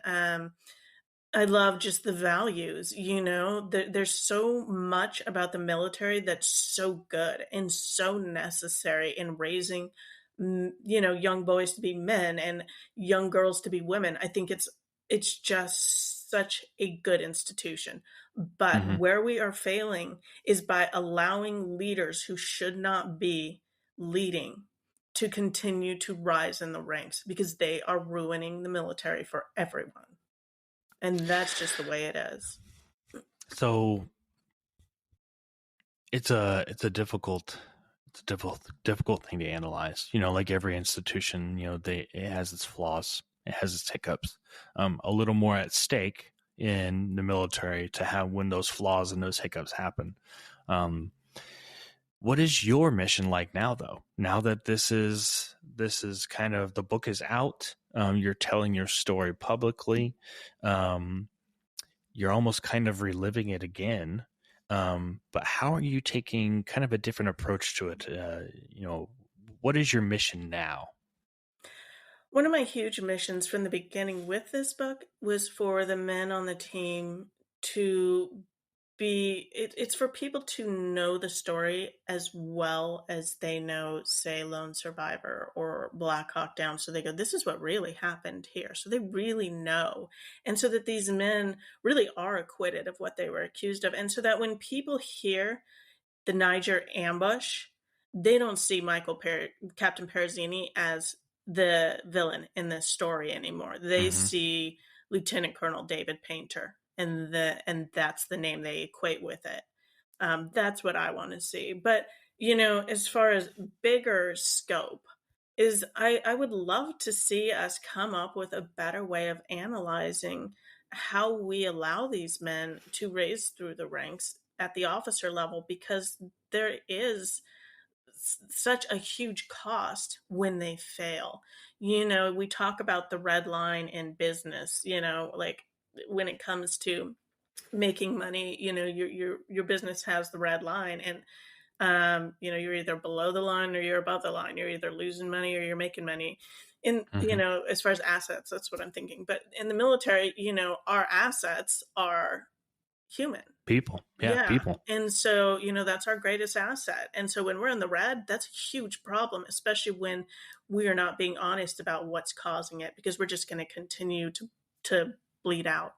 B: I love just the values, there's so much about the military that's so good and so necessary in raising, young boys to be men and young girls to be women. I think it's just such a good institution. But
A: Hmm.
B: where we are failing is by allowing leaders who should not be leading to continue to rise in the ranks because they are ruining the military for everyone. And that's just the way it is.
A: So it's a difficult thing to analyze. Like every institution, it has its flaws, it has its hiccups. A little more at stake in the military to have when those flaws and those hiccups happen. Um, what is your mission like now, though? Now that this is kind of the book is out, you're telling your story publicly. Um, you're almost kind of reliving it again. But how are you taking kind of a different approach to it? What is your mission now?
B: One of my huge missions from the beginning with this book was for the men on the team to it's for people to know the story as well as they know, say, Lone Survivor or Black Hawk Down. So they go, this is what really happened here. So they really know. And so that these men really are acquitted of what they were accused of. And so that when people hear the Niger ambush, they don't see Captain Parazzini as the villain in this story anymore. They
A: Hmm.
B: see Lieutenant Colonel David Painter, and that's the name they equate with it. That's what I want to see. But as far as bigger scope, is I would love to see us come up with a better way of analyzing how we allow these men to raise through the ranks at the officer level, because there is such a huge cost when they fail. We talk about the red line in business, like when it comes to making money, your business has the red line, and you're either below the line or you're above the line. You're either losing money or you're making money. In
A: Hmm.
B: as far as assets, that's what I'm thinking. But in the military, our assets are human.
A: People, yeah,
B: Yeah.
A: people.
B: And so, that's our greatest asset. And so when we're in the red, that's a huge problem, especially when we are not being honest about what's causing it, because we're just going to continue to bleed out.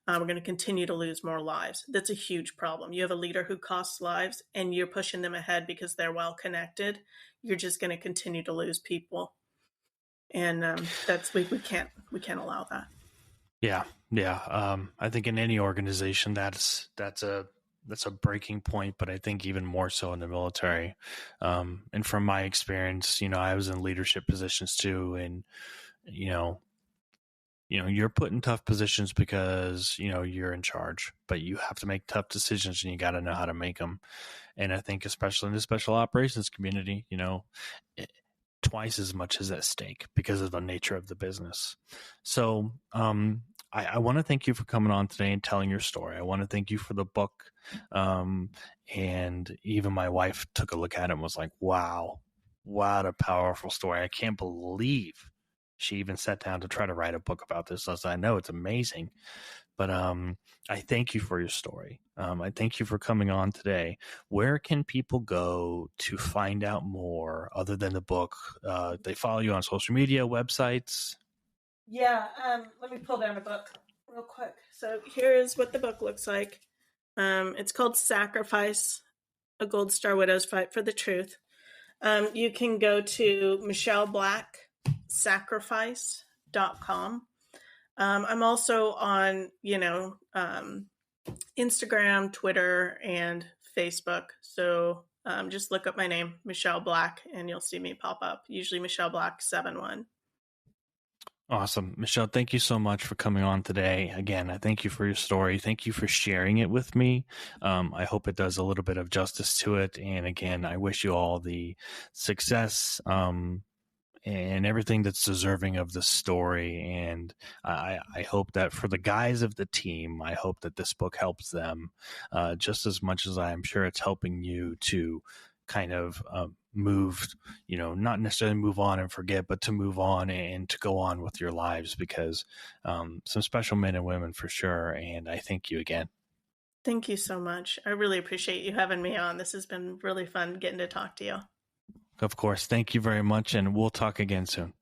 B: We're going to continue to lose more lives. That's a huge problem. You have a leader who costs lives and you're pushing them ahead because they're well connected. You're just going to continue to lose people. And that's we can't allow that.
A: Yeah, yeah. I think in any organization, that's a breaking point, but I think even more so in the military. And from my experience, I was in leadership positions too, and you know, you're put in tough positions because you're in charge, but you have to make tough decisions, and you got to know how to make them. And I think, especially in the special operations community, it, twice as much is at stake because of the nature of the business. So, I want to thank you for coming on today and telling your story. I want to thank you for the book. And even my wife took a look at it and was like, wow, what a powerful story. I can't believe she even sat down to try to write a book about this. As I know, it's amazing. But I thank you for your story. I thank you for coming on today. Where can people go to find out more other than the book? They follow you on social media, websites?
B: Yeah, let me pull down a book real quick. So here's what the book looks like. It's called Sacrifice, A Gold Star Widow's Fight for the Truth. You can go to michelleblacksacrifice.com. I'm also on, Instagram, Twitter, and Facebook. So just look up my name, Michelle Black, and you'll see me pop up. Usually Michelle Black 71.
A: Awesome. Michelle, thank you so much for coming on today. Again, I thank you for your story. Thank you for sharing it with me. I hope it does a little bit of justice to it. And again, I wish you all the success and everything that's deserving of the story. And I hope that for the guys of the team, I hope that this book helps them just as much as I'm sure it's helping you to kind of move, not necessarily move on and forget, but to move on and to go on with your lives, because some special men and women for sure. And I thank you again.
B: Thank you so much. I really appreciate you having me on. This has been really fun getting to talk to you.
A: Of course. Thank you very much. And we'll talk again soon.